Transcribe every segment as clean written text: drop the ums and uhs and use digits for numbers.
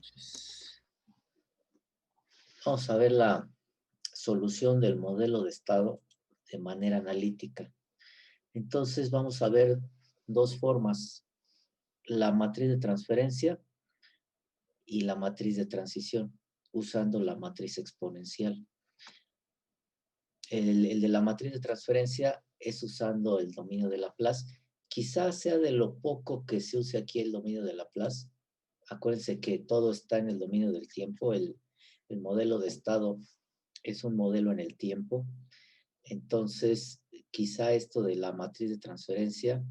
Entonces, vamos a ver la solución del modelo de estado de manera analítica. Entonces, vamos a ver dos formas, la matriz de transferencia y la matriz de transición, usando la matriz exponencial. El de la matriz de transferencia es usando el dominio de Laplace. Quizás sea de lo poco que se use aquí el dominio de Laplace. Acuérdense que todo está en el dominio del tiempo. El modelo de estado es un modelo en el tiempo. Entonces, quizá esto de la matriz de transferencia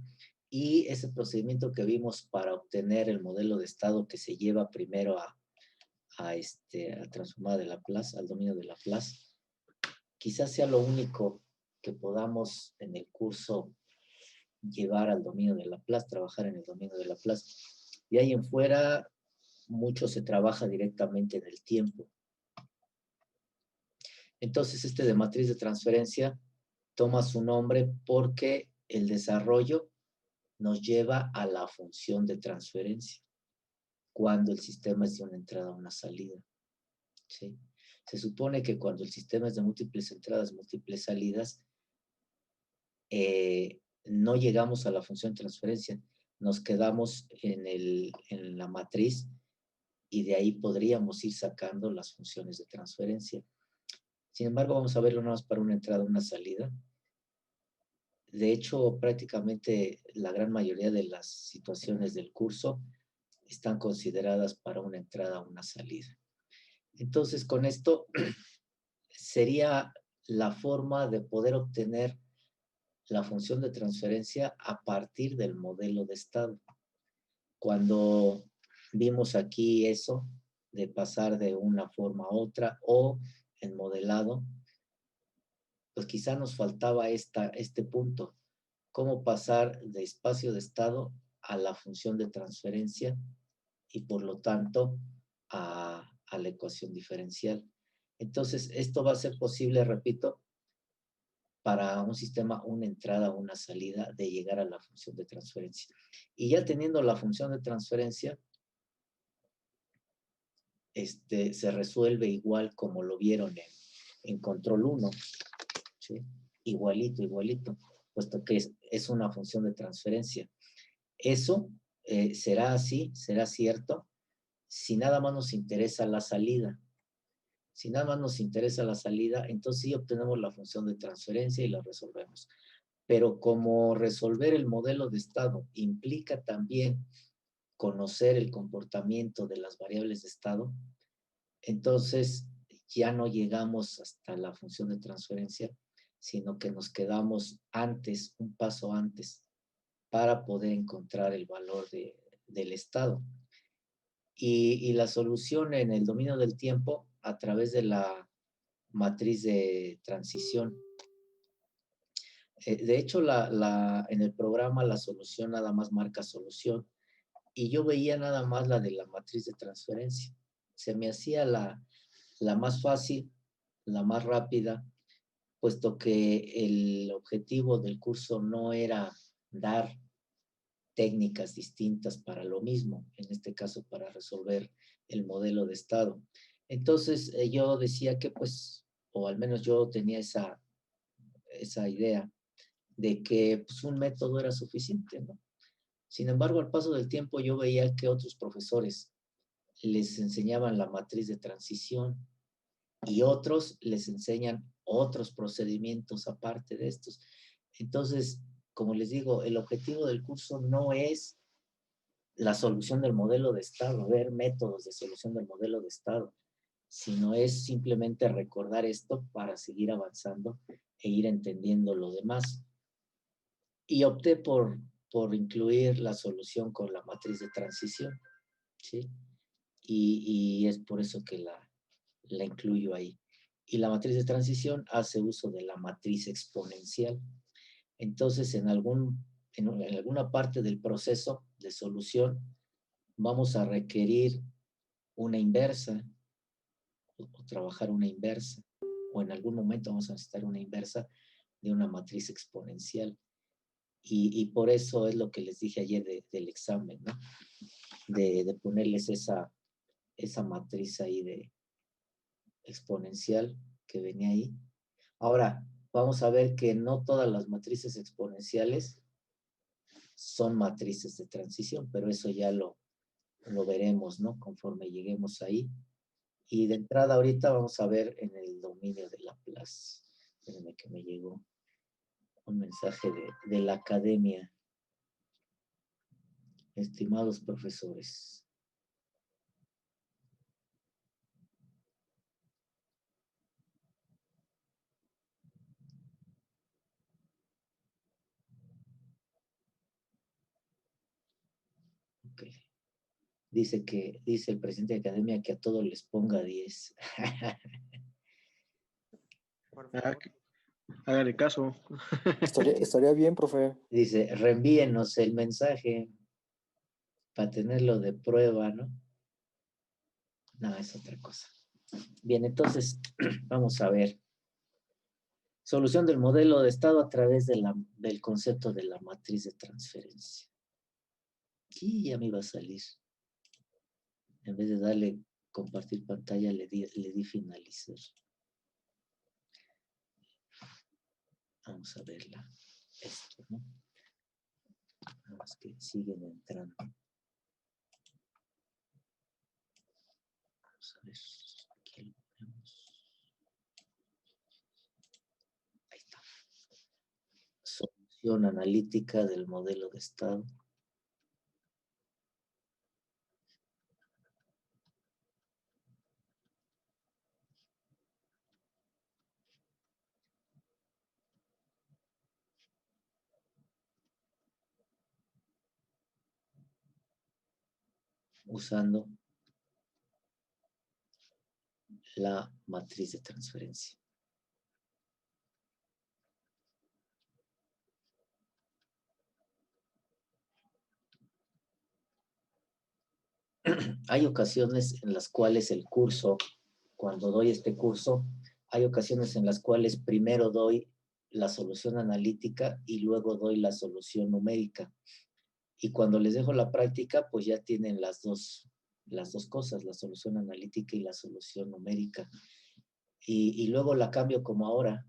y ese procedimiento que vimos para obtener el modelo de estado que se lleva primero a transformar de Laplace, al dominio de Laplace, quizás sea lo único que podamos en el curso llevar al dominio de Laplace, trabajar en el dominio de Laplace. De ahí en fuera, mucho se trabaja directamente en el tiempo. Entonces, este de matriz de transferencia toma su nombre porque el desarrollo nos lleva a la función de transferencia cuando el sistema es de una entrada a una salida. ¿Sí? Se supone que cuando el sistema es de múltiples entradas, múltiples salidas, no llegamos a la función de transferencia, nos quedamos en la matriz y de ahí podríamos ir sacando las funciones de transferencia. Sin embargo, vamos a verlo nada más para una entrada, una salida. De hecho, prácticamente la gran mayoría de las situaciones del curso están consideradas para una entrada, una salida. Entonces, con esto sería la forma de poder obtener la función de transferencia a partir del modelo de estado. Cuando vimos aquí eso de pasar de una forma a otra o en modelado, pues quizá nos faltaba este punto, cómo pasar de espacio de estado a la función de transferencia y por lo tanto a la ecuación diferencial. Entonces, esto va a ser posible, repito, para un sistema, una entrada, una salida, de llegar a la función de transferencia. Y ya teniendo la función de transferencia, se resuelve igual como lo vieron en control 1, ¿sí? Igualito, igualito, puesto que es una función de transferencia. Eso será así, será cierto, si nada más nos interesa la salida. Si nada más nos interesa la salida, entonces sí obtenemos la función de transferencia y la resolvemos. Pero como resolver el modelo de estado implica también conocer el comportamiento de las variables de estado, entonces ya no llegamos hasta la función de transferencia, sino que nos quedamos antes, un paso antes, para poder encontrar el valor del estado. Y la solución en el dominio del tiempo a través de la matriz de transición. De hecho, en el programa la solución nada más marca solución y yo veía nada más la de la matriz de transferencia. Se me hacía la más fácil, la más rápida, puesto que el objetivo del curso no era dar técnicas distintas para lo mismo, en este caso para resolver el modelo de estado. Entonces yo decía que pues, o al menos yo tenía esa idea de que pues, un método era suficiente, ¿no? Sin embargo, al paso del tiempo yo veía que otros profesores les enseñaban la matriz de transición y otros les enseñan otros procedimientos aparte de estos. Entonces, como les digo, el objetivo del curso no es la solución del modelo de estado, ver métodos de solución del modelo de estado, sino es simplemente recordar esto para seguir avanzando e ir entendiendo lo demás. Y opté por incluir la solución con la matriz de transición, ¿sí? Y es por eso que la incluyo ahí. Y la matriz de transición hace uso de la matriz exponencial. Entonces, en alguna parte del proceso de solución, vamos a requerir una inversa o trabajar una inversa, o en algún momento vamos a necesitar una inversa de una matriz exponencial. Y por eso es lo que les dije ayer del examen, ¿no? De ponerles esa matriz ahí de exponencial que venía ahí. Ahora, vamos a ver que no todas las matrices exponenciales son matrices de transición, pero eso ya lo veremos, ¿no? Conforme lleguemos ahí. Y de entrada ahorita vamos a ver en el dominio de Laplace. Espérenme que me llegó un mensaje de la academia. Estimados profesores. Okay. Dice el presidente de academia que a todos les ponga 10. Por favor. Hágale caso. Estaría bien, profe. Dice, reenvíenos el mensaje para tenerlo de prueba, ¿no? No, es otra cosa. Bien, entonces, vamos a ver. Solución del modelo de estado a través del concepto de la matriz de transferencia. Aquí ya me iba a salir. En vez de darle compartir pantalla, le di finalizar. Vamos a verla. Esto, ¿no? Vamos que siguen entrando. Vamos a ver. Aquí lo vemos. Ahí está. Solución analítica del modelo de estado. Usando la matriz de transferencia. Hay ocasiones en las cuales el curso, cuando doy este curso, hay ocasiones en las cuales primero doy la solución analítica y luego doy la solución numérica. Y cuando les dejo la práctica, pues ya tienen las dos cosas, la solución analítica y la solución numérica. Y luego la cambio como ahora,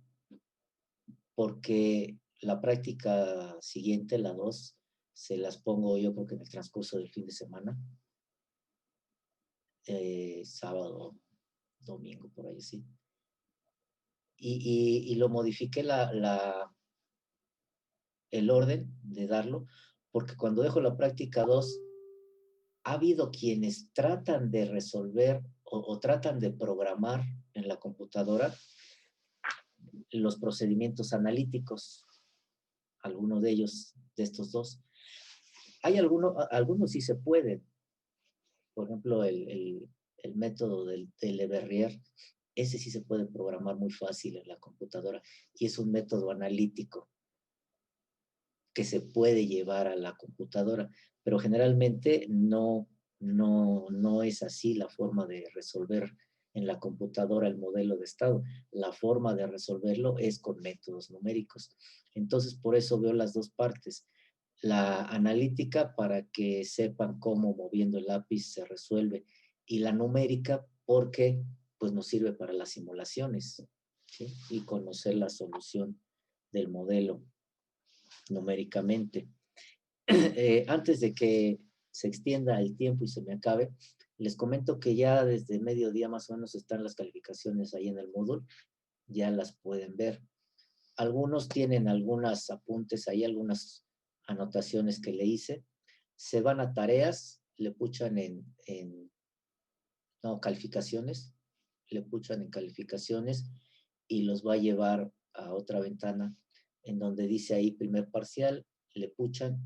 porque la práctica siguiente, la 2, se las pongo yo creo que en el transcurso del fin de semana. Sábado, domingo, por ahí sí. Y lo modifiqué el orden de darlo, porque cuando dejo la práctica 2, ha habido quienes tratan de resolver o tratan de programar en la computadora los procedimientos analíticos, algunos de ellos, de estos dos. Hay algunos sí se pueden, por ejemplo, el método del Leverrier, ese sí se puede programar muy fácil en la computadora y es un método analítico que se puede llevar a la computadora, pero generalmente no es así la forma de resolver en la computadora el modelo de estado. La forma de resolverlo es con métodos numéricos. Entonces, por eso veo las dos partes. La analítica para que sepan cómo moviendo el lápiz se resuelve y la numérica porque pues nos sirve para las simulaciones, ¿sí? Y conocer la solución del modelo numéricamente. Antes de que se extienda el tiempo y se me acabe, les comento que ya desde mediodía más o menos están las calificaciones ahí en el Moodle, ya las pueden ver. Algunos tienen algunos apuntes ahí, algunas anotaciones que le hice. Se van a tareas, le puchan no, calificaciones, le puchan en calificaciones y los va a llevar a otra ventana en donde dice ahí primer parcial, le puchan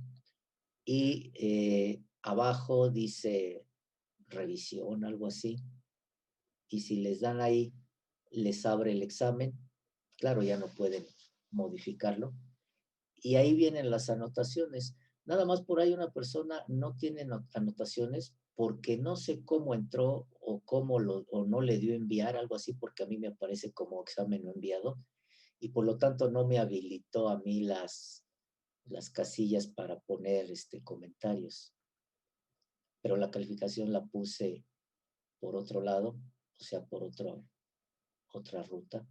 y abajo dice revisión, algo así. Y si les dan ahí, les abre el examen. Claro, ya no pueden modificarlo. Y ahí vienen las anotaciones. Nada más por ahí una persona no tiene anotaciones porque no sé cómo entró o o no le dio enviar, algo así, porque a mí me aparece como examen no enviado y por lo tanto no me habilitó a mí las casillas para poner comentarios. Pero la calificación la puse por otro lado, o sea, por otra ruta,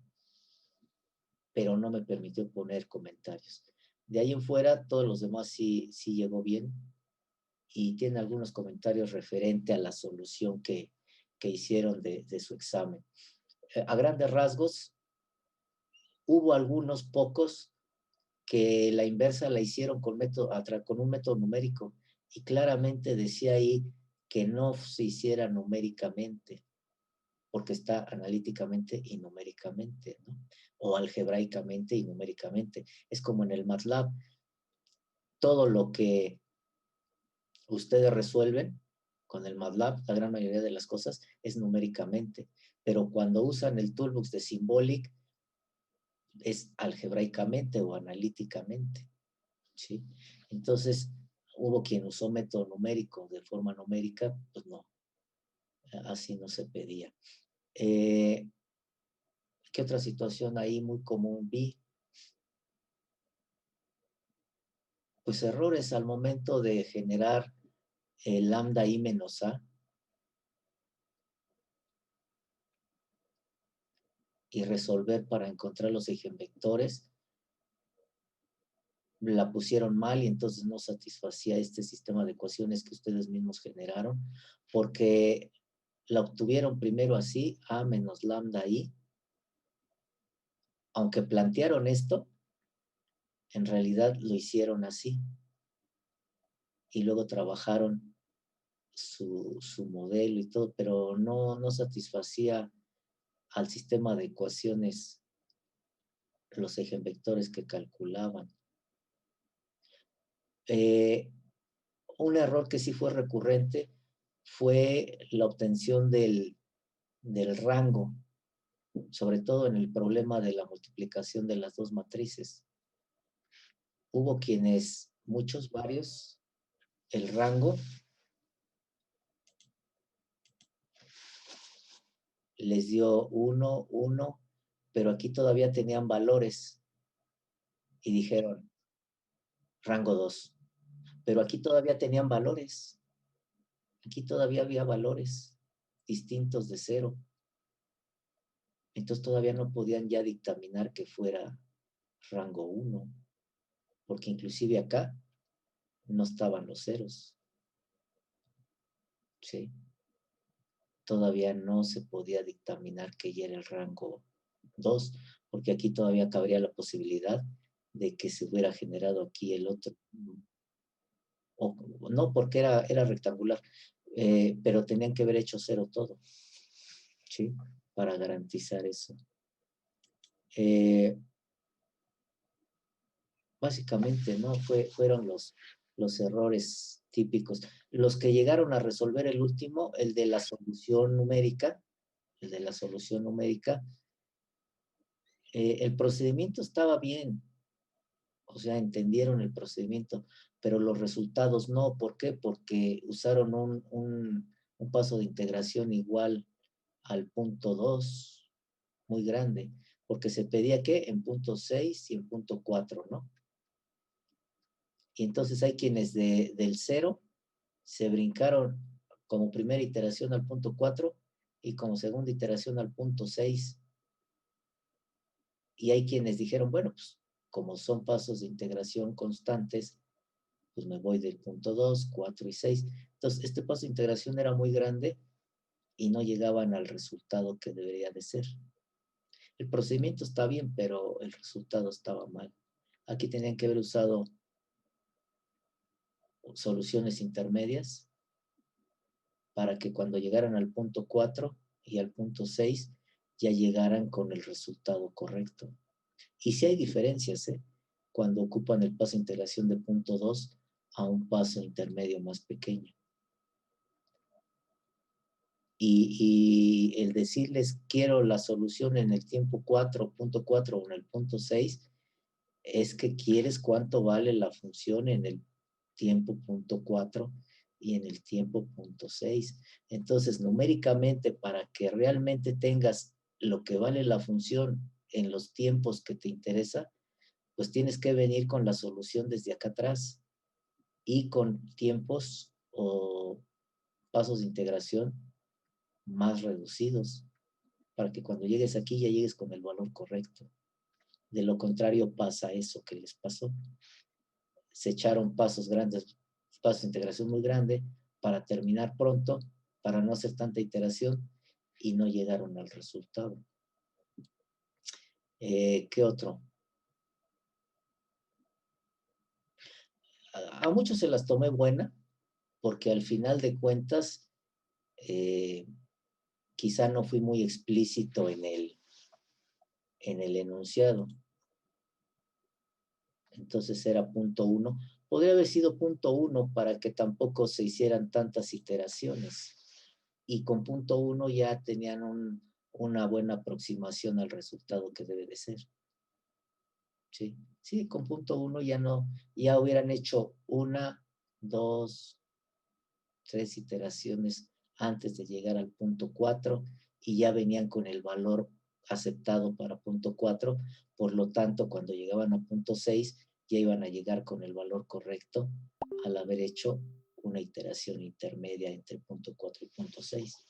pero no me permitió poner comentarios. De ahí en fuera, todos los demás sí llegó bien y tiene algunos comentarios referente a la solución que hicieron de su examen. A grandes rasgos, hubo algunos pocos que la inversa la hicieron con un método numérico y claramente decía ahí que no se hiciera numéricamente, porque está analíticamente y numéricamente, ¿no? O algebraicamente y numéricamente. Es como en el MATLAB. Todo lo que ustedes resuelven con el MATLAB, la gran mayoría de las cosas, es numéricamente. Pero cuando usan el toolbox de Symbolic, es algebraicamente o analíticamente, ¿sí? Entonces, hubo quien usó método numérico de forma numérica, pues no, así no se pedía. ¿Qué otra situación ahí muy común vi? Pues errores al momento de generar el lambda i menos a y resolver para encontrar los eigenvectores. La pusieron mal y entonces no satisfacía este sistema de ecuaciones que ustedes mismos generaron, porque la obtuvieron primero así, a menos lambda i. Aunque plantearon esto, en realidad lo hicieron así. Y luego trabajaron su modelo y todo, pero no satisfacía al sistema de ecuaciones los eigenvectores que calculaban. Un error que sí fue recurrente fue la obtención del rango, sobre todo en el problema de la multiplicación de las dos matrices. Hubo quienes, varios, el rango les dio 1, 1, pero aquí todavía tenían valores y dijeron rango 2. Pero aquí todavía tenían valores. Aquí todavía había valores distintos de 0. Entonces todavía no podían ya dictaminar que fuera rango 1, porque inclusive acá no estaban los ceros. ¿Sí? Todavía no se podía dictaminar que ya era el rango 2, porque aquí todavía cabría la posibilidad de que se hubiera generado aquí el otro. O, no, porque era rectangular, pero tenían que haber hecho 0 todo, ¿sí? Para garantizar eso. Básicamente, ¿no? Fueron los errores típicos. Los que llegaron a resolver el último, el de la solución numérica, el procedimiento estaba bien, o sea, entendieron el procedimiento, pero los resultados no. ¿Por qué? Porque usaron un paso de integración igual al punto 2, muy grande, porque se pedía que en punto 6 y en punto 4, ¿no? Y entonces hay quienes del 0 se brincaron como primera iteración al punto 4 y como segunda iteración al punto 6. Y hay quienes dijeron, bueno, pues como son pasos de integración constantes, pues me voy del punto 2, 4 y 6. Entonces, este paso de integración era muy grande y no llegaban al resultado que debería de ser. El procedimiento está bien, pero el resultado estaba mal. Aquí tenían que haber usado soluciones intermedias para que cuando llegaran al punto 4 y al punto 6 ya llegaran con el resultado correcto. Y sí hay diferencias, cuando ocupan el paso de integración de punto 2 a un paso intermedio más pequeño. Y el decirles quiero la solución en el tiempo 4.4 o en el punto 6, es que quieres cuánto vale la función en el tiempo punto 4 y en el tiempo punto 6. Entonces, numéricamente, para que realmente tengas lo que vale la función en los tiempos que te interesa, pues tienes que venir con la solución desde acá atrás y con tiempos o pasos de integración más reducidos, para que cuando llegues aquí ya llegues con el valor correcto. De lo contrario pasa eso que les pasó. Se echaron pasos grandes, pasos de integración muy grande para terminar pronto, para no hacer tanta iteración y no llegaron al resultado. ¿Qué otro? A muchos se las tomé buena, porque al final de cuentas, quizá no fui muy explícito en el enunciado. Entonces era punto 1. Podría haber sido punto 1 para que tampoco se hicieran tantas iteraciones. Y con punto 1 ya tenían una buena aproximación al resultado que debe de ser. Sí, sí, con punto 1 ya hubieran hecho 1, 2, 3 iteraciones antes de llegar al punto 4 y ya venían con el valor aceptado para punto 4. Por lo tanto, cuando llegaban a punto 6, ya iban a llegar con el valor correcto al haber hecho una iteración intermedia entre punto 4 y punto 6.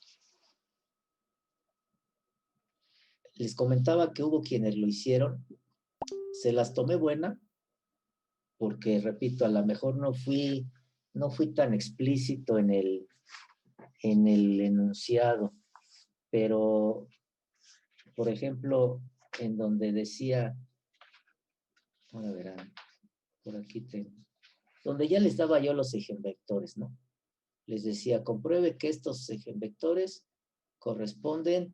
Les comentaba que hubo quienes lo hicieron. Se las tomé buena porque, repito, a lo mejor no fui tan explícito en el enunciado, pero, por ejemplo, en donde decía, ahora verán, por aquí tengo, donde ya les daba yo los eigenvectores, ¿no? Les decía, compruebe que estos eigenvectores corresponden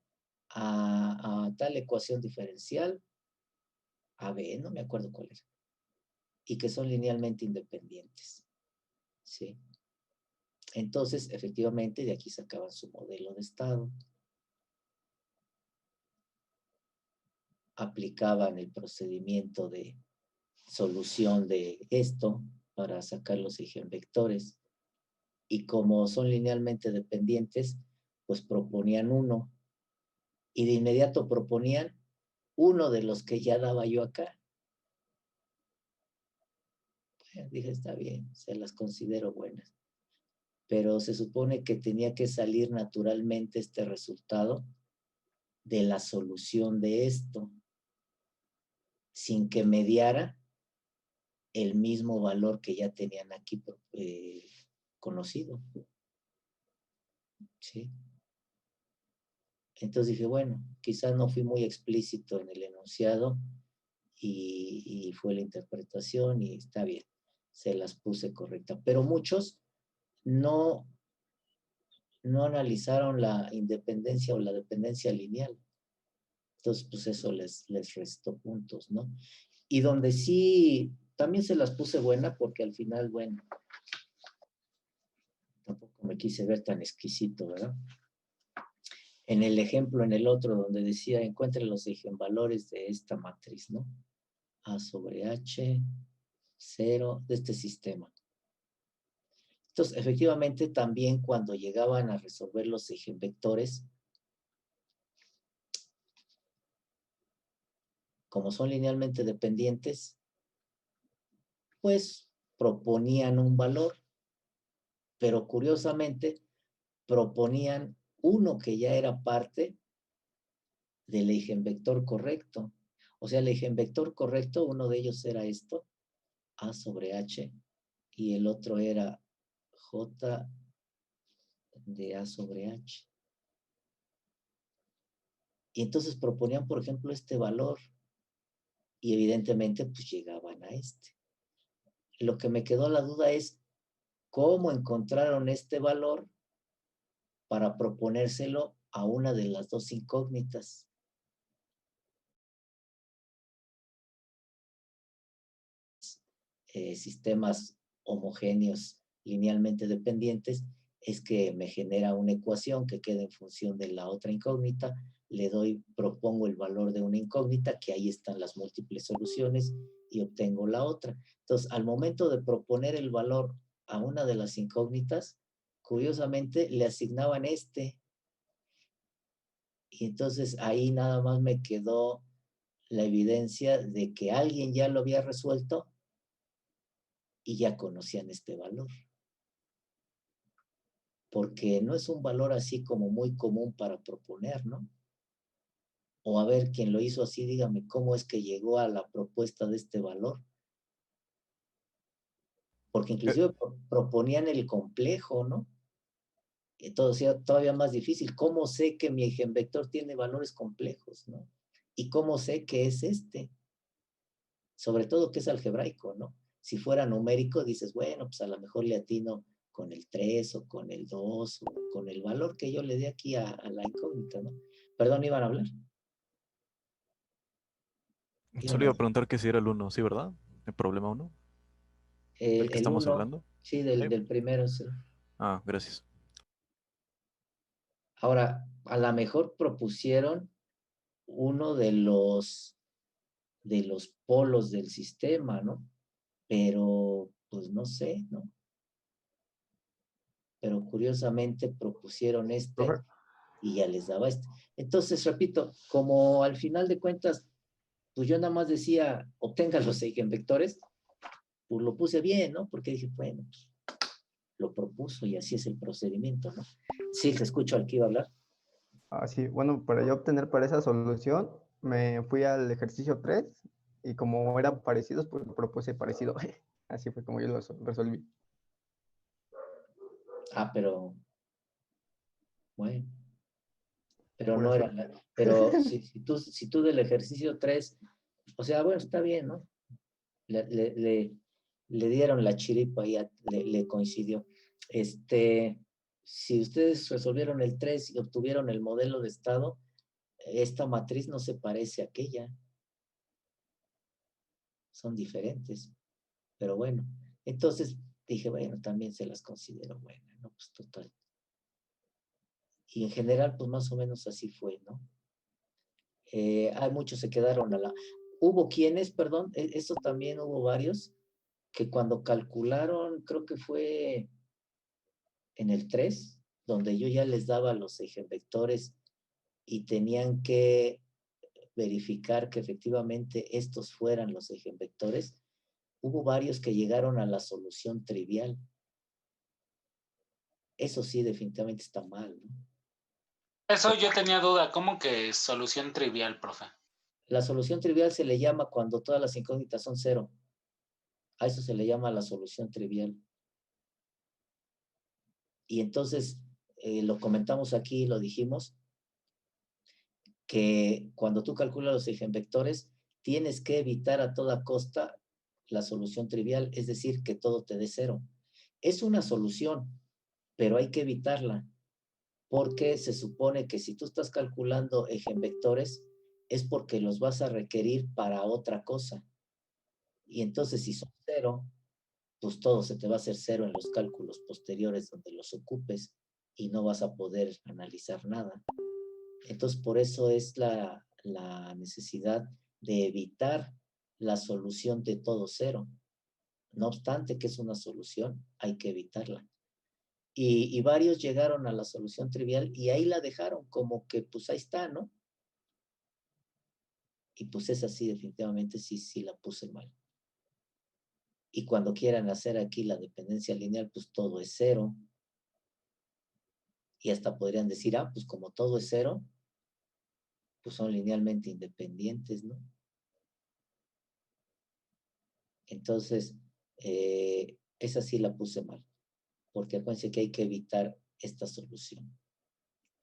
a tal ecuación diferencial, a B, no me acuerdo cuál era, y que son linealmente independientes, ¿sí? Entonces, efectivamente, de aquí sacaban su modelo de estado. Aplicaban el procedimiento de solución de esto para sacar los eigenvectores. Y como son linealmente dependientes, pues proponían uno. Y de inmediato proponían uno de los que ya daba yo acá. Bueno, dije, está bien, se las considero buenas. Pero se supone que tenía que salir naturalmente este resultado de la solución de esto, sin que mediara el mismo valor que ya tenían aquí conocido. ¿Sí? Entonces dije, bueno, quizás no fui muy explícito en el enunciado y fue la interpretación y está bien, se las puse correcta. Pero muchos no analizaron la independencia o la dependencia lineal. Entonces, pues eso les restó puntos, ¿no? Y donde sí, también se las puse buena porque al final, bueno, tampoco me quise ver tan exquisito, ¿verdad? En el ejemplo, en el otro, donde decía, encuentre los eigenvalores de esta matriz, ¿no? A sobre H, 0, de este sistema. Entonces, efectivamente, también cuando llegaban a resolver los eigenvectores, como son linealmente dependientes, pues proponían un valor, pero curiosamente proponían uno que ya era parte del eigenvector correcto. O sea, el eigenvector correcto, uno de ellos era esto, A sobre H, y el otro era J de A sobre H. Y entonces proponían, por ejemplo, este valor, y evidentemente pues llegaban a este. Lo que me quedó la duda es cómo encontraron este valor para proponérselo a una de las dos incógnitas. Sistemas homogéneos linealmente dependientes, es que me genera una ecuación que queda en función de la otra incógnita, propongo el valor de una incógnita, que ahí están las múltiples soluciones, y obtengo la otra. Entonces, al momento de proponer el valor a una de las incógnitas, curiosamente le asignaban este. Y entonces ahí nada más me quedó la evidencia de que alguien ya lo había resuelto y ya conocían este valor. porque no es un valor así como muy común para proponer, ¿no? O a ver, quien lo hizo así, dígame cómo es que llegó a la propuesta de este valor. Porque inclusive proponían el complejo, ¿no? Entonces, todavía más difícil. ¿Cómo sé que mi eigenvector tiene valores complejos, ¿no? ¿Y cómo sé que es este? Sobre todo que es algebraico, ¿no? Si fuera numérico, dices, bueno, pues a lo mejor le atino con el 3 o con el 2 o con el valor que yo le dé aquí a la incógnita, ¿no? Perdón, ¿iban a hablar? Solo iba a preguntar que si era el 1, ¿sí, verdad? El problema 1, del que El estamos 1, hablando. sí, Sí. del primero, sí. Ah, gracias. Ahora, a lo mejor propusieron uno de los polos del sistema, ¿no? Pero, pues no sé, ¿no? Pero curiosamente propusieron este Profe, y ya les daba este. Entonces, repito, como al final de cuentas, pues yo nada más decía, obtenga los eigenvectores, pues lo puse bien, ¿no? Porque dije, bueno, pues, lo propuso y así es el procedimiento, ¿no? Sí, te escucho al que iba a hablar. Sí, bueno, para yo obtener para esa solución, me fui al ejercicio 3 y como eran parecidos, pues lo propuse parecido. Así fue como yo lo resolví. Ah, pero, bueno, pero Pura no era, suerte. pero si tú del ejercicio 3, o sea, bueno, está bien, ¿no? Le dieron la chiripa y le coincidió. Si ustedes resolvieron el 3 y obtuvieron el modelo de estado, esta matriz no se parece a aquella. Son diferentes. Pero bueno, entonces dije, bueno, también se las considero buenas, ¿no? Pues total. Y en general, pues más o menos así fue, ¿no? Hay muchos se quedaron a la... Hubo quienes, perdón, eso también hubo varios, que cuando calcularon, creo que fue en el 3 donde yo ya les daba los eigenvectores y tenían que verificar que efectivamente estos fueran los eigenvectores, hubo varios que llegaron a la solución trivial. Eso sí, definitivamente está mal, ¿no? Eso yo tenía duda, ¿cómo que solución trivial, profe? La solución trivial se le llama cuando todas las incógnitas son 0. A eso se le llama la solución trivial. Y entonces, lo comentamos aquí, lo dijimos, que cuando tú calculas los eigenvectores, tienes que evitar a toda costa la solución trivial, es decir, que todo te dé 0. Es una solución, pero hay que evitarla, porque se supone que si tú estás calculando eigenvectores, es porque los vas a requerir para otra cosa. Y entonces, si son 0, pues todo se te va a hacer 0 en los cálculos posteriores donde los ocupes y no vas a poder analizar nada. Entonces, por eso es la necesidad de evitar la solución de todo 0. No obstante que es una solución, hay que evitarla. Y varios llegaron a la solución trivial y ahí la dejaron como que pues ahí está, ¿no? Y pues es así, definitivamente sí la puse mal. Y cuando quieran hacer aquí la dependencia lineal, pues todo es 0. Y hasta podrían decir, pues como todo es 0, pues son linealmente independientes, ¿no? Entonces, esa sí la puse mal, porque acuérdense que hay que evitar esta solución.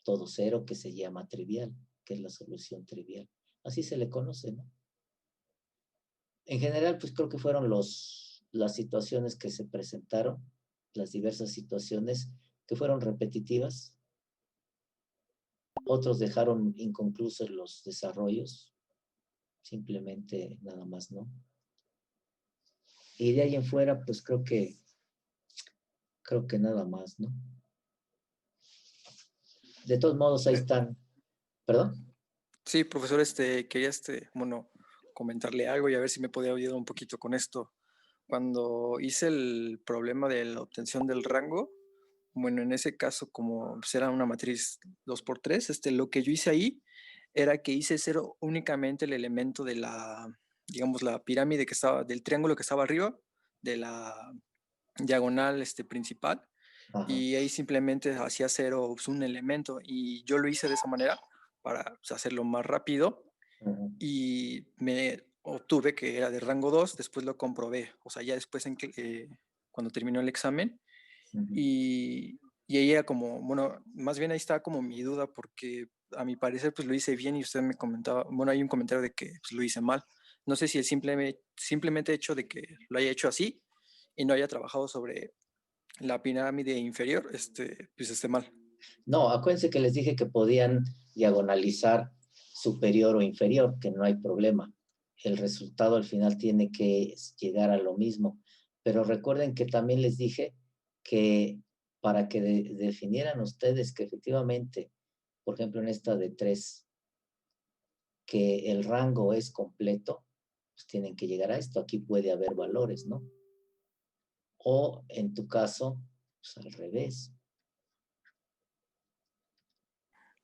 Todo 0 que se llama trivial, que es la solución trivial. Así se le conoce, ¿no? En general, pues creo que fueron las situaciones que se presentaron, las diversas situaciones que fueron repetitivas. Otros dejaron inconclusos los desarrollos, simplemente nada más, ¿no? Y de ahí en fuera, pues creo que nada más, ¿no? De todos modos, ahí están. ¿Perdón? Sí, profesor, quería bueno, comentarle algo y a ver si me podía ayudar un poquito con esto. Cuando hice el problema de la obtención del rango, bueno, en ese caso, como pues, era una matriz 2×3, lo que yo hice ahí era que hice 0 únicamente el elemento de digamos, la pirámide que estaba, del triángulo que estaba arriba, de la diagonal principal, Ajá. y ahí simplemente hacía 0 pues, un elemento, y yo lo hice de esa manera para pues, hacerlo más rápido, Ujú. y me obtuve que era de rango 2, después lo comprobé, o sea, ya después cuando terminó el examen, Ujú. y ahí era como, bueno, más bien ahí estaba como mi duda, porque a mi parecer pues lo hice bien, y usted me comentaba, bueno, hay un comentario de que pues, lo hice mal. No sé si el simplemente hecho de que lo haya hecho así y no haya trabajado sobre la pirámide inferior, pues esté mal. No, acuérdense que les dije que podían diagonalizar superior o inferior, que no hay problema. El resultado al final tiene que llegar a lo mismo. Pero recuerden que también les dije que para que definieran ustedes que efectivamente, por ejemplo, en esta de 3, que el rango es completo, pues tienen que llegar a esto. Aquí puede haber valores, ¿no? O en tu caso, pues al revés.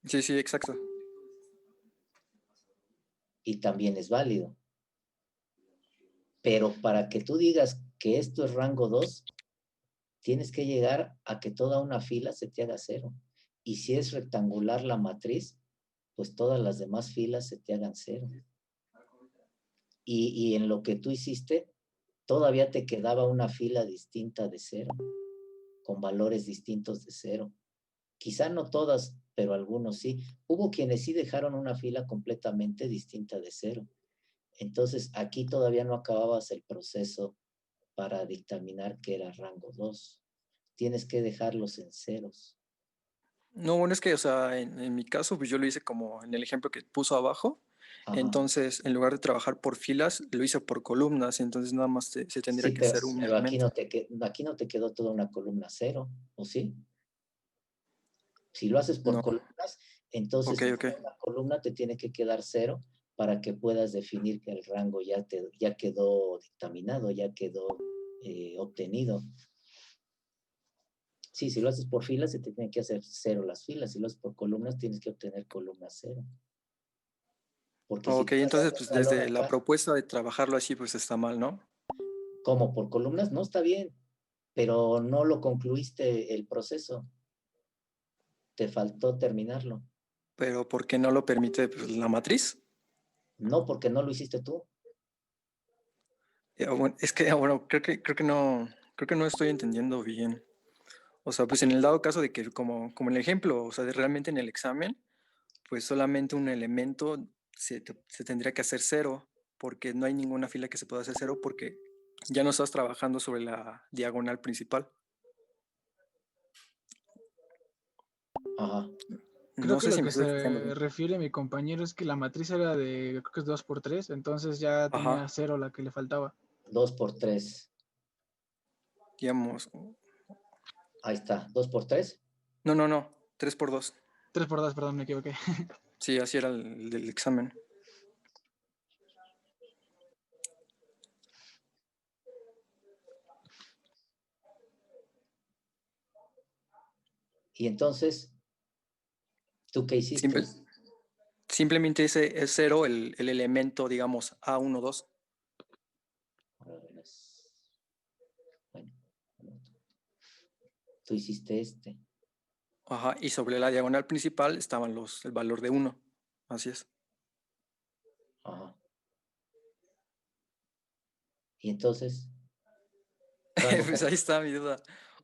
Sí, sí, exacto. Y también es válido. Pero para que tú digas que esto es rango 2, tienes que llegar a que toda una fila se te haga 0. Y si es rectangular la matriz, pues todas las demás filas se te hagan 0. Y en lo que tú hiciste, todavía te quedaba una fila distinta de 0, con valores distintos de 0. Quizá no todas, pero algunos sí. Hubo quienes sí dejaron una fila completamente distinta de 0. Entonces, aquí todavía no acababas el proceso para dictaminar que era rango 2. Tienes que dejarlos en ceros. No, bueno, es que, o sea, en mi caso, pues yo lo hice como en el ejemplo que puso abajo. Ajá. Entonces, en lugar de trabajar por filas, lo hice por columnas, entonces nada más se tendría Sí, que hacer un pero aquí elemento. aquí no te quedó toda una columna 0, ¿o sí? Si lo haces por No, columnas, entonces ok, ok. una columna te tiene que quedar 0 para que puedas definir que el rango ya quedó dictaminado, ya quedó obtenido. Sí, si lo haces por filas, se te tiene que hacer 0 las filas. Si lo haces por columnas, tienes que obtener columna 0. Porque si Ok, tú entonces, agarras pues valor desde la acá, propuesta de trabajarlo así, pues está mal, ¿no? como por columnas, no está bien, pero no lo concluiste el proceso. Te faltó terminarlo. Pero ¿por qué no lo permite pues, la matriz? No, porque no lo hiciste tú. Bueno, es que, bueno, creo que no estoy entendiendo bien. O sea, pues en el dado caso de que, como en el ejemplo, o sea, realmente en el examen, pues solamente un elemento se tendría que hacer 0, porque no hay ninguna fila que se pueda hacer 0, porque ya no estás trabajando sobre la diagonal principal. Ajá. Creo No que sé lo si me que estoy explicando se bien. refiere mi compañero es que la matriz era de, creo que es 2 por 3, entonces ya tenía Ajá, 0 la que le faltaba. 2 por 3. digamos. Ahí está. 2 por 3. No, 3 por 2. 3 por 2, perdón, me equivoqué. Sí, así era el del examen. Y entonces, ¿tú qué hiciste? Simplemente ese es 0 el elemento, digamos, A12. Bueno, tú hiciste este. Ajá, y sobre la diagonal principal estaban el valor de 1. Así es. Ajá. Y entonces, Pues ahí está mi duda.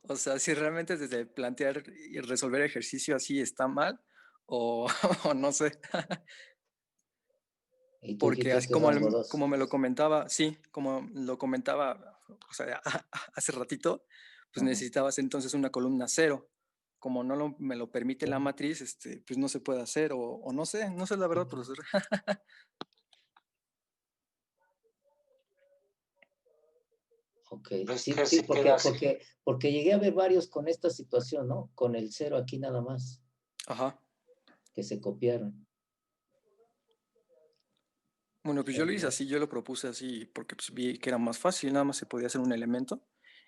O sea, si realmente desde plantear y resolver ejercicio así está mal, o, o no sé. y tú Porque dijiste así este es rango 2. como me lo comentaba, sí, como lo comentaba, o sea, hace ratito, pues Ajá. necesitabas entonces una columna 0. Como no me lo permite la matriz, pues no se puede hacer, o no sé la verdad, profesor. Ok, ¿Ves sí, que sí, se queda así? porque llegué a ver varios con esta situación, ¿no? Con el 0 aquí nada más, Ajá. que se copiaron. Bueno, pues yo lo hice así, yo lo propuse así, porque pues vi que era más fácil, nada más se podía hacer un elemento,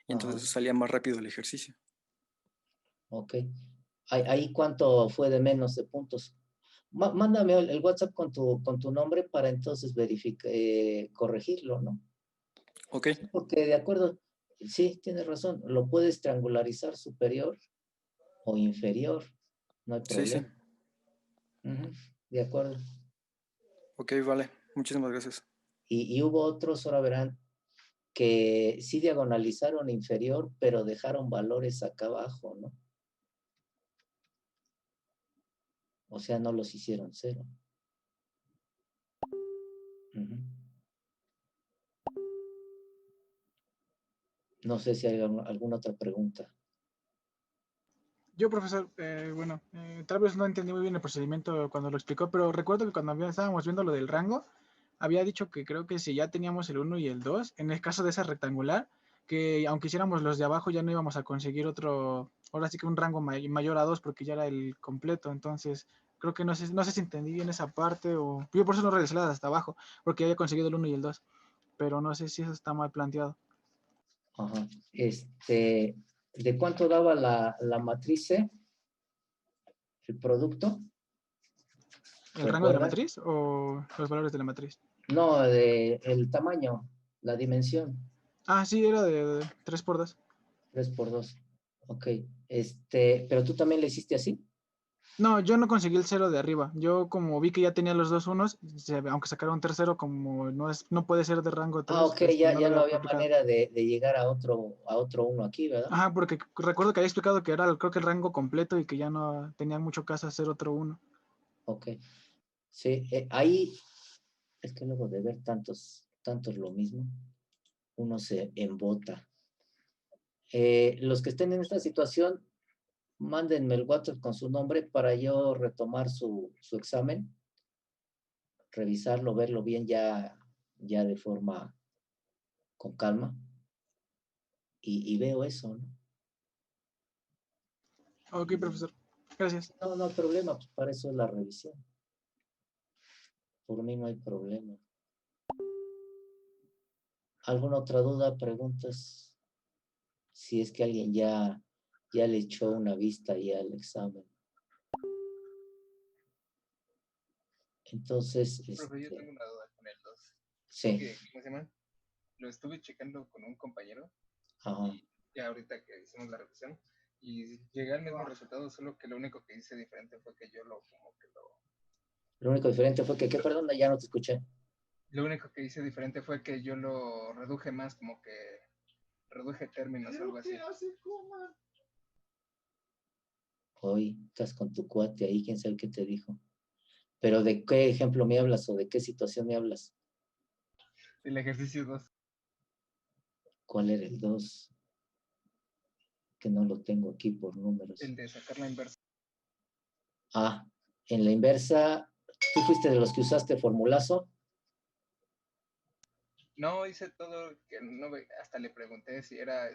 y Ajá, entonces salía más rápido el ejercicio. ok. Ahí cuánto fue de menos de puntos. Mándame el WhatsApp con tu nombre para entonces corregirlo, ¿no? Ok, Porque de acuerdo, Sí, tienes razón. Lo puedes triangularizar superior o inferior. No hay Sí, sí. problema. Ujú, de acuerdo. Ok, vale. Muchísimas gracias. Y hubo otros, ahora verán, que sí diagonalizaron inferior, pero dejaron valores acá abajo, ¿no? O sea, no los hicieron 0. Ujú. No sé si hay alguna otra pregunta. Yo, profesor, bueno, tal vez no entendí muy bien el procedimiento cuando lo explicó, pero recuerdo que cuando estábamos viendo lo del rango, había dicho que creo que si ya teníamos el 1 y el 2, en el caso de esa rectangular, que aunque hiciéramos los de abajo ya no íbamos a conseguir otro, ahora sí que un rango mayor a 2 porque ya era el completo. Entonces creo que no sé si entendí bien esa parte, o yo por eso no regresé hasta abajo, porque había conseguido el 1 y el 2, pero no sé si eso está mal planteado. Ajá. ¿De cuánto daba la matriz C? ¿El producto? ¿El rango de la ¿Recuerdan? matriz o los valores de la matriz? No, el tamaño, la dimensión. Ah, sí, era de 3 por 2. 3 por 2. Ok. Pero tú también le hiciste así. No, yo no conseguí el 0 de arriba. Yo como vi que ya tenía los dos unos, aunque sacaron un tercero, como no puede ser de rango 3, Ok, ya no lo no había había aplicado. manera de llegar a otro uno aquí, ¿verdad? Ajá, porque recuerdo que había explicado que era creo que el rango completo y que ya no tenía mucho caso hacer otro uno. Ok. Sí, ahí es que luego de ver tantos lo mismo, uno se embota. Los que estén en esta situación, mándenme el WhatsApp con su nombre para yo retomar su examen, revisarlo, verlo bien ya de forma con calma y veo eso, ¿no? Ok, profesor. Gracias. No, no hay problema, pues para eso es la revisión. Por mí no hay problema. ¿Alguna otra duda, preguntas? Si es que alguien ya le echó una vista ya al examen. Entonces, Profe, yo tengo una duda con el 2. sí. ¿Cómo se llama? Lo estuve checando con un compañero. Ajá. Y ya ahorita que hicimos la revisión y llegué al mismo resultado, solo que lo único que hice diferente fue que yo lo Lo único diferente fue que, ¿qué? Perdón, ya no te escuché. Lo único que hice diferente fue que yo lo reduje más, como que reduje términos o algo así. Hoy estás con tu cuate ahí, quién sabe qué te dijo. Pero ¿de qué ejemplo me hablas o de qué situación me hablas? El ejercicio 2. ¿Cuál era el 2? Que no lo tengo aquí por números. El de sacar la inversa. Ah, en la inversa, ¿tú fuiste de los que usaste formulazo? No hice todo, que no, hasta le pregunté si era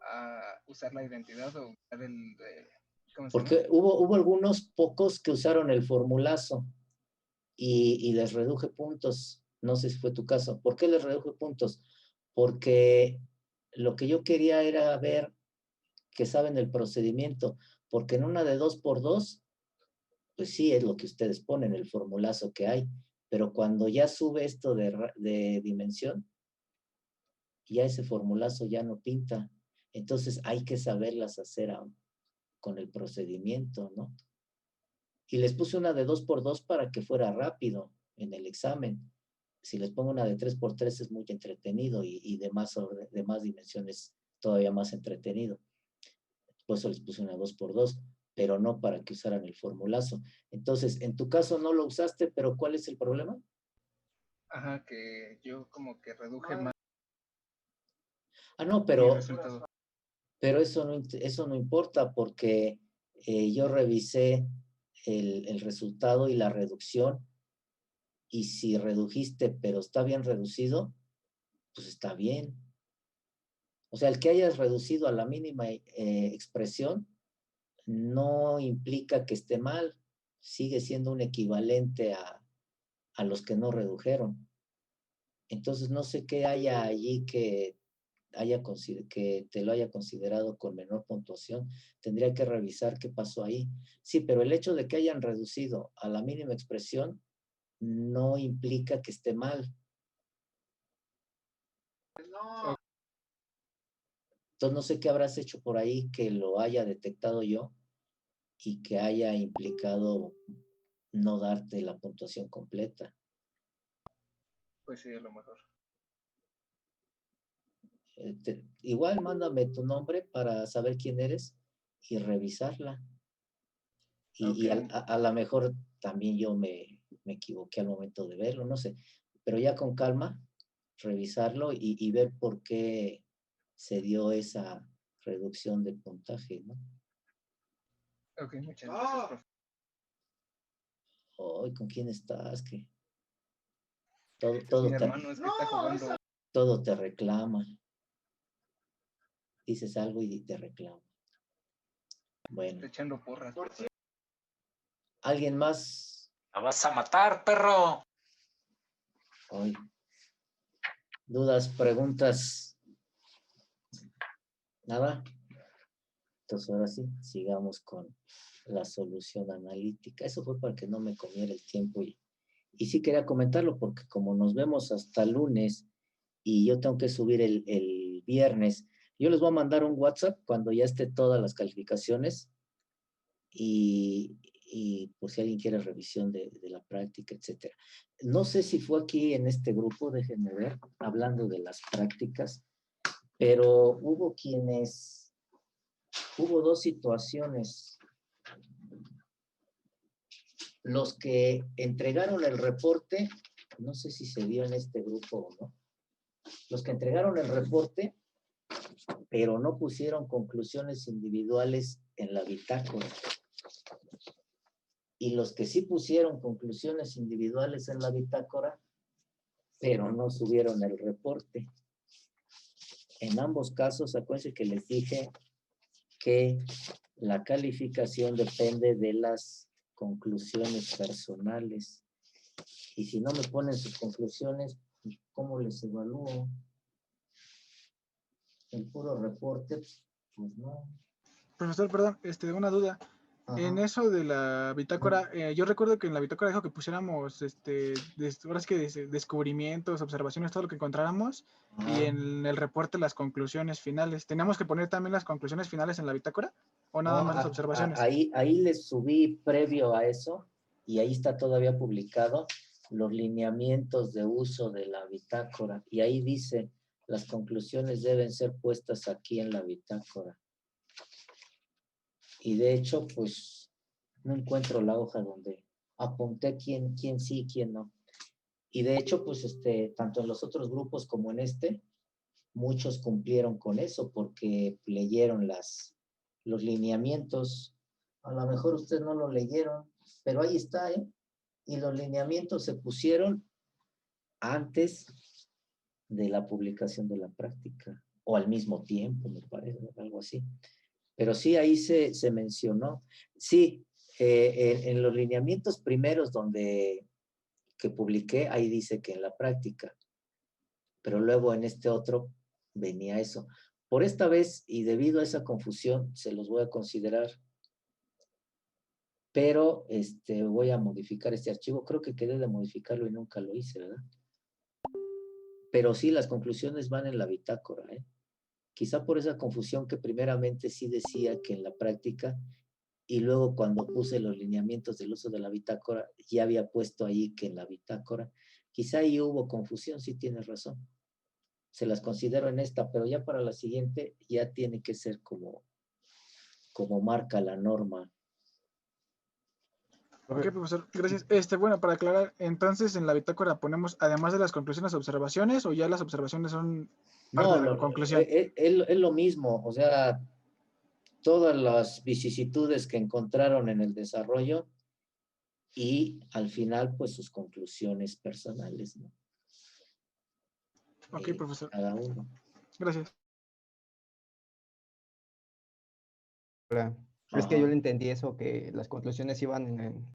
a usar la identidad o usar el de, ¿cómo se llama? Porque hubo algunos pocos que usaron el formulazo y les reduje puntos. No sé si fue tu caso. ¿Por qué les reduje puntos? Porque lo que yo quería era ver que saben el procedimiento, porque en una de 2 por 2, pues sí, es lo que ustedes ponen, el formulazo que hay, pero cuando ya sube esto de dimensión, ya ese formulazo ya no pinta. Entonces hay que saberlas hacer con el procedimiento, ¿no? Y les puse una de 2 por 2 para que fuera rápido en el examen. Si les pongo una de 3 por 3 es muy entretenido y de más dimensiones todavía más entretenido. Por eso les puse una 2 por 2, pero no para que usaran el formulazo. Entonces, en tu caso no lo usaste, pero ¿cuál es el problema? Ajá, que yo como que reduje más Ah, no, mi pero resultado. eso no importa porque yo revisé el resultado y la reducción, y si redujiste, pero está bien reducido, pues está bien. O sea, el que hayas reducido a la mínima expresión no implica que esté mal, sigue siendo un equivalente a los que no redujeron. Entonces, no sé qué haya allí que te lo haya considerado con menor puntuación. Tendría que revisar qué pasó ahí. Sí, pero el hecho de que hayan reducido a la mínima expresión no implica que esté mal. Entonces no sé qué habrás hecho por ahí que lo haya detectado yo y que haya implicado no darte la puntuación completa. Pues sí, a lo mejor. Igual mándame tu nombre para saber quién eres y revisarla. Y Ok. a lo mejor también yo me equivoqué al momento de verlo, no sé. Pero ya con calma, revisarlo y ver por qué se dio esa reducción de puntaje, ¿no? Ok, muchas gracias, profe. Hoy, ¿con quién estás? Que todo, Es mi todo, hermano, es que está jugando. todo te reclama. Dices algo y te reclama. Bueno, Está echando porras. ¿alguien más? La vas a matar, perro. Hoy. ¿Dudas, preguntas? ¿Nada? Entonces ahora sí, sigamos con la solución analítica. Eso fue para que no me comiera el tiempo y sí quería comentarlo porque como nos vemos hasta lunes y yo tengo que subir el viernes, yo les voy a mandar un WhatsApp cuando ya esté todas las calificaciones y por si alguien quiere revisión de la práctica, etcétera. No sé si fue aquí en este grupo, déjenme ver, hablando de las prácticas, pero hubo dos situaciones. Los que entregaron el reporte, no sé si se dio en este grupo o no, los que entregaron el reporte, pero no pusieron conclusiones individuales en la bitácora. Y los que sí pusieron conclusiones individuales en la bitácora, pero no subieron el reporte. En ambos casos, acuérdense que les dije que la calificación depende de las conclusiones personales. Y si no me ponen sus conclusiones, ¿cómo les evalúo? El puro reporte, pues no. Profesor, perdón, una duda. Ajá. En eso de la bitácora, yo recuerdo que en la bitácora dijo que pusiéramos, ahora sí que descubrimientos, observaciones, todo lo que encontráramos, y en el reporte las conclusiones finales. ¿Teníamos que poner también las conclusiones finales en la bitácora o nada más las observaciones? Ahí les subí previo a eso y ahí está todavía publicado los lineamientos de uso de la bitácora y ahí dice las conclusiones deben ser puestas aquí en la bitácora. Y de hecho, pues, no encuentro la hoja donde apunté quién sí, quién no. Y de hecho, pues, tanto en los otros grupos como en muchos cumplieron con eso porque leyeron los lineamientos. A lo mejor ustedes no lo leyeron, pero ahí está, ¿eh? Y los lineamientos se pusieron antes de la publicación de la práctica, o al mismo tiempo, me parece, algo así. Pero sí, ahí se mencionó. Sí, en los lineamientos primeros que publiqué, ahí dice que en la práctica, pero luego en este otro venía eso. Por esta vez, y debido a esa confusión, se los voy a considerar, pero voy a modificar este archivo. Creo que quedé de modificarlo y nunca lo hice, ¿verdad? Pero sí, las conclusiones van en la bitácora, ¿eh? Quizá por esa confusión que primeramente sí decía que en la práctica y luego cuando puse los lineamientos del uso de la bitácora, ya había puesto ahí que en la bitácora, quizá ahí hubo confusión, sí tienes razón. Se las considero en esta, pero ya para la siguiente ya tiene que ser como marca la norma. Ok, profesor, gracias. Bueno, para aclarar, entonces en la bitácora ponemos, además de las conclusiones, observaciones, o ya las observaciones son parte No, de la conclusión. es lo mismo, o sea, todas las vicisitudes que encontraron en el desarrollo y al final, pues sus conclusiones personales, ¿no? Ok, profesor. Cada uno. Gracias. Es que yo le entendí eso, que las conclusiones iban en